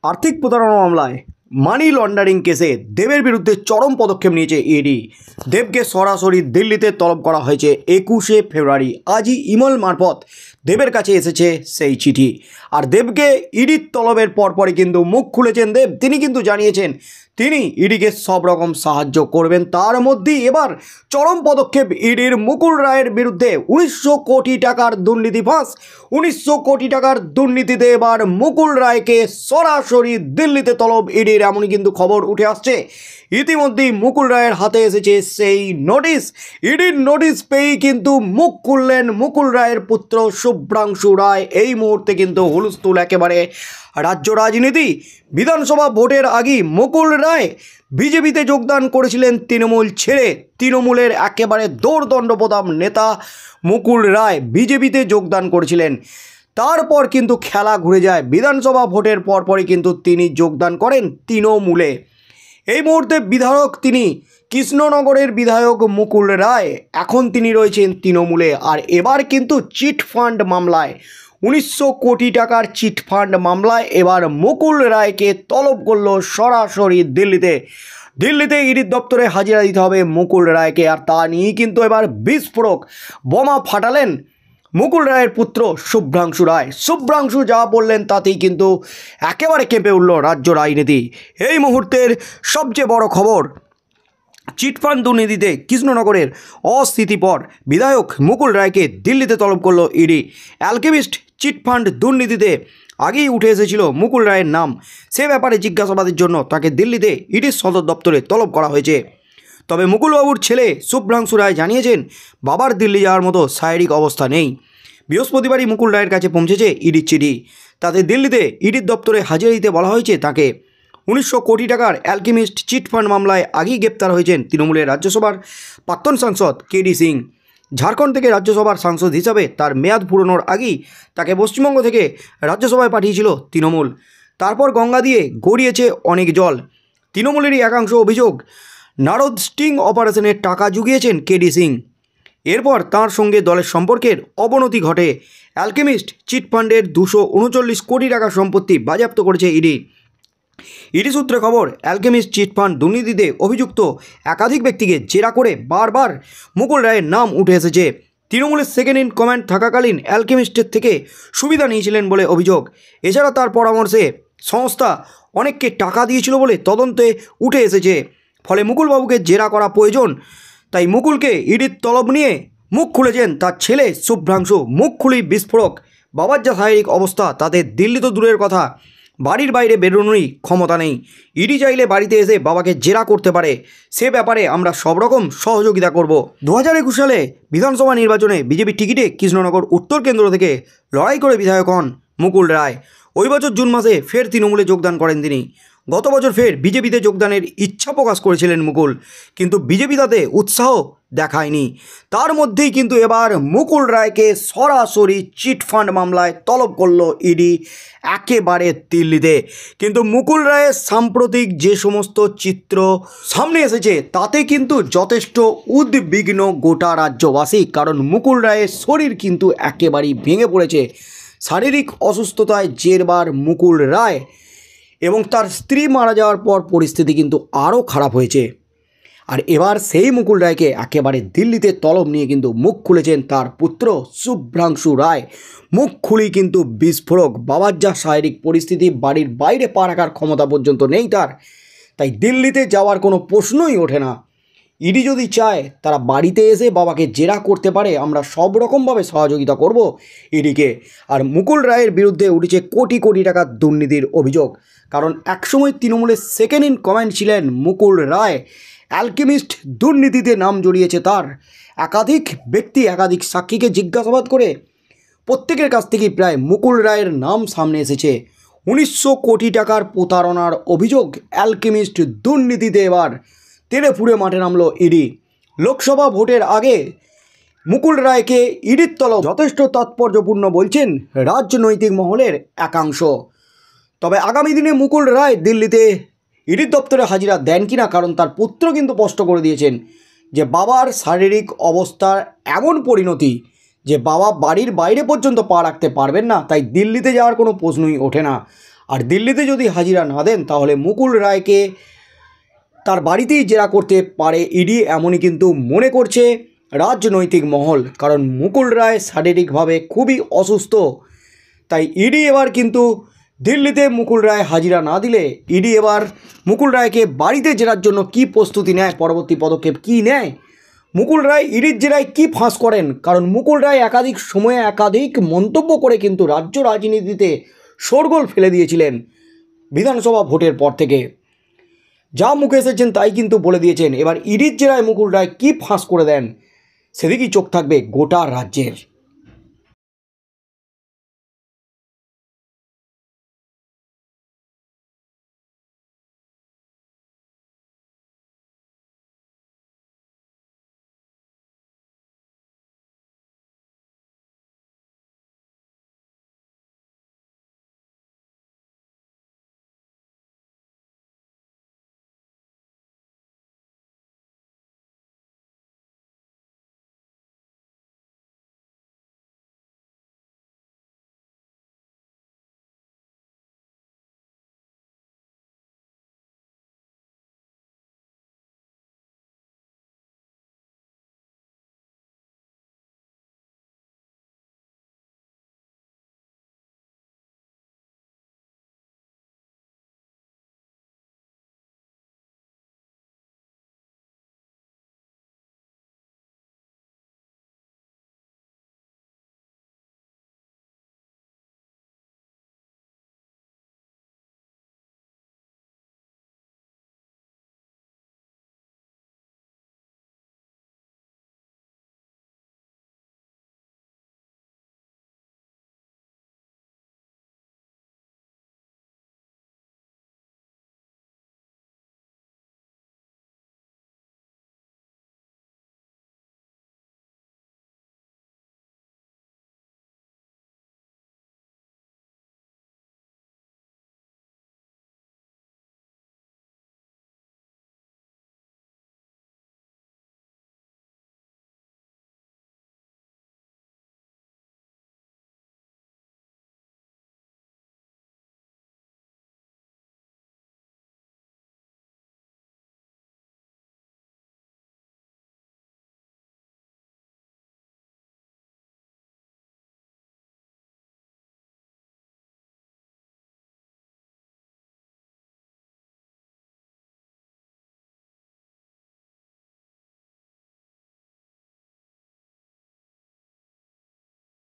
আর্থিক প্রতারণা মামলায় মানি লন্ডারিং কেসে দেবের বিরুদ্ধে চরম পদক্ষেপ নিয়েছে ইডি। দেবকে সরাসরি দিল্লিতে তলব করা হয়েছে 21শে ফেব্রুয়ারি। আজই ইমেল মারফত দেবের কাছে এসেছে সেই চিঠি। আর দেবকে ইডির তলবের পরপরই কিন্তু মুখ খুলেছেন দেব। তিনি কিন্তু জানিয়েছেন তিনি ইডিকে সব রকম সাহায্য করবেন। তার মধ্যেই এবার চরম পদক্ষেপ ইডির। মুকুল রায়ের বিরুদ্ধে 1900 কোটি টাকার দুর্নীতি ফাঁস। 1900 কোটি টাকার দুর্নীতিতে এবার মুকুল রায়কে সরাসরি দিল্লিতে তলব ইডির, এমনই কিন্তু খবর উঠে আসছে। ইতিমধ্যেই মুকুল রায়ের হাতে এসেছে সেই নোটিশ। ইডির নোটিশ পেয়েই কিন্তু মুখ খুললেন মুকুল রায়ের পুত্র শুভ্রাংশু রায়। এই মুহূর্তে কিন্তু হুলস্থুল একেবারে রাজ্য রাজনীতি। বিধানসভা ভোটের আগেই মুকুল রায় বিজেপিতে যোগদান করেছিলেন তৃণমূল ছেড়ে। তৃণমূলের একেবারে দৌড়দণ্ডপ্রতাপ নেতা মুকুল রায় বিজেপিতে যোগদান করেছিলেন। তারপর কিন্তু খেলা ঘুরে যায়। বিধানসভা ভোটের পরপরই কিন্তু তিনি যোগদান করেন তৃণমূলে। এই মুহূর্তে বিধায়ক তিনি কৃষ্ণনগরের বিধায়ক মুকুল রায়, এখন তিনি রয়েছেন তৃণমূলে। আর এবার কিন্তু চিটফান্ড মামলায় 1900 কোটি টাকার চিটফান্ড মামলায় এবার মুকুল রায়কে তলব করলো সরাসরি দিল্লিতে ইডির দপ্তরে হাজিরা দিতে হবে মুকুল রায়কে। আর তা নিয়েই কিন্তু এবার বিস্ফোরক বোমা ফাটালেন মুকুল রায়ের পুত্র শুভ্রাংশু রায়। শুভ্রাংশু যা বললেন তাতেই কিন্তু একেবারে কেঁপে উঠল রাজ্য রাজনীতি। এই মুহূর্তের সবচেয়ে বড় খবর, চিটফান্ড দুর্নীতিতে কৃষ্ণনগরের অস্থিতিপর বিধায়ক মুকুল রায়কে দিল্লিতে তলব করলো ইডি। অ্যালকেমিস্ট চিটফান্ড দুর্নীতিতে আগেই উঠে এসেছিল মুকুল রায়ের নাম। সে ব্যাপারে জিজ্ঞাসাবাদের জন্য তাকে দিল্লিতে ইডির সদর দপ্তরে তলব করা হয়েছে। তবে মুকুলবাবুর ছেলে শুভ্রাংশু রায় জানিয়েছেন বাবার দিল্লি যাওয়ার মতো শারীরিক অবস্থা নেই। বৃহস্পতিবারই মুকুল রায়ের কাছে পৌঁছেছে ইডির চিঠি। তাতে দিল্লিতে ইডির দপ্তরে হাজিরা দিতে বলা হয়েছে তাকে। 1900 কোটি টাকার অ্যালকেমিস্ট চিটফান্ড মামলায় আগেই গ্রেপ্তার হয়েছেন তৃণমূলের রাজ্যসভার প্রাক্তন সাংসদ কেডি সিং। ঝাড়খণ্ড থেকে রাজ্যসভার সাংসদ হিসাবে তার মেয়াদ পুরনোর আগেই তাকে পশ্চিমবঙ্গ থেকে রাজ্যসভায় পাঠিয়েছিল তৃণমূল। তারপর গঙ্গা দিয়ে গড়িয়েছে অনেক জল। তৃণমূলেরই একাংশ অভিযোগ নারদ স্টিং অপারেশনের টাকা জুগিয়েছেন কেডি সিং। এরপর তাঁর সঙ্গে দলের সম্পর্কের অবনতি ঘটে। অ্যালকেমিস্ট চিটফান্ডের 239 কোটি টাকা সম্পত্তি বাজেয়াপ্ত করেছে ইডি। ইডি সূত্রে খবর, অ্যালকেমিস্ট চিটফান্ড দুর্নীতিতে অভিযুক্ত একাধিক ব্যক্তিকে জেরা করে বারবার মুকুল রায়ের নাম উঠে এসেছে। তৃণমূলের সেকেন্ড ইন কমান্ড থাকাকালীন অ্যালকেমিস্টের থেকে সুবিধা নিয়েছিলেন বলে অভিযোগ। এছাড়া তার পরামর্শে সংস্থা অনেককে টাকা দিয়েছিল বলে তদন্তে উঠে এসেছে। ফলে মুকুলবাবুকে জেরা করা প্রয়োজন। তাই মুকুলকে ইডির তলব নিয়ে মুখ খুলেছেন তার ছেলে শুভ্রাংশু। মুখ খুলেই বিস্ফোরক, বাবার যা শারীরিক অবস্থা তাতে দিল্লি তো দূরের কথা, বাড়ির বাইরে বেরোনোরই ক্ষমতা নেই। ইডি চাইলে বাড়িতে এসে বাবাকে জেরা করতে পারে। সে ব্যাপারে আমরা সব রকম সহযোগিতা করব। 2021 সালে বিধানসভা নির্বাচনে বিজেপি টিকিটে কৃষ্ণনগর উত্তর কেন্দ্র থেকে লড়াই করে বিধায়ক হন মুকুল রায়। ওই বছর জুন মাসে ফের তৃণমূলে যোগদান করেন তিনি। গত বছর ফের বিজেপিতে যোগদানের ইচ্ছা প্রকাশ করেছিলেন মুকুল, কিন্তু বিজেপি তাতে উৎসাহ দেখায়নি। তার মধ্যেই কিন্তু এবার মুকুল রায়কে সরাসরি চিটফান্ড মামলায় তলব করলো ইডি একেবারে দিল্লিতে। কিন্তু মুকুল রায়ের সাম্প্রতিক যে সমস্ত চিত্র সামনে এসেছে তাতে কিন্তু যথেষ্ট উদ্বিগ্ন গোটা রাজ্যবাসী। কারণ মুকুল রায়ের শরীর কিন্তু একেবারেই ভেঙে পড়েছে। শারীরিক অসুস্থতায় জেরবার মুকুল রায় এবং তার স্ত্রী মারা যাওয়ার পর পরিস্থিতি কিন্তু আরও খারাপ হয়েছে। আর এবার সেই মুকুল রায়কে একেবারে দিল্লিতে তলব নিয়ে কিন্তু মুখ খুলেছেন তার পুত্র শুভ্রাংশু রায়। মুখ খুলেই কিন্তু বিস্ফোরক, বাবার যা শারীরিক পরিস্থিতি, বাড়ির বাইরে পা রাখার ক্ষমতা পর্যন্ত নেই তার। তাই দিল্লিতে যাওয়ার কোনো প্রশ্নই ওঠে না। ইডি যদি চায় তারা বাড়িতে এসে বাবাকে জেরা করতে পারে। আমরা সব রকমভাবে সহযোগিতা করব ইডিকে। আর মুকুল রায়ের বিরুদ্ধে উঠেছে কোটি কোটি টাকার দুর্নীতির অভিযোগ। কারণ একসময় তৃণমূলের সেকেন্ড ইন কমান্ড ছিলেন মুকুল রায়। অ্যালকেমিস্ট দুর্নীতিতে নাম জড়িয়েছে তার। একাধিক ব্যক্তি একাধিক সাক্ষীকে জিজ্ঞাসাবাদ করে প্রত্যেকের কাছ থেকেই প্রায় মুকুল রায়ের নাম সামনে এসেছে। 1900 কোটি টাকার প্রতারণার অভিযোগ অ্যালকেমিস্ট দুর্নীতিতে এবার তেড়ে ফুড়ে মাঠে নামলো ইডি। লোকসভা ভোটের আগে মুকুল রায়কে ইডির তলব যথেষ্ট তাৎপর্যপূর্ণ বলছেন রাজনৈতিক মহলের একাংশ। তবে আগামী দিনে মুকুল রায় দিল্লিতে ইডির দপ্তরে হাজিরা দেন কিনা, কারণ তার পুত্র কিন্তু স্পষ্ট করে দিয়েছেন যে বাবার শারীরিক অবস্থার এমন পরিণতি যে বাবা বাড়ির বাইরে পর্যন্ত পা রাখতে পারবেন না। তাই দিল্লিতে যাওয়ার কোনো প্রশ্নই ওঠে না। আর দিল্লিতে যদি হাজিরা না দেন তাহলে মুকুল রায়কে তার বাড়িতেই জেরা করতে পারে ইডি, এমনই কিন্তু মনে করছে রাজনৈতিক মহল। কারণ মুকুল রায় শারীরিকভাবে খুবই অসুস্থ, তাই ইডি এবার কিন্তু দিল্লিতে মুকুল রায় হাজিরা না দিলে ইডি এবার মুকুল রায়কে বাড়িতে জেরার জন্য কী প্রস্তুতি নেয়, পরবর্তী পদক্ষেপ কী নেয়, মুকুল রায় ইডির জেরায় কী ফাঁস করেন। কারণ মুকুল রায় একাধিক সময়ে একাধিক মন্তব্য করে কিন্তু রাজ্য রাজনীতিতে শোরগোল ফেলে দিয়েছিলেন বিধানসভা ভোটের পর থেকে। যা মুখে এসেছেন তাই কিন্তু বলে দিয়েছেন। এবার ইডির জেরায় মুকুল রায় কী ফাঁস করে দেন সেদিকেই চোখ থাকবে গোটা রাজ্যের।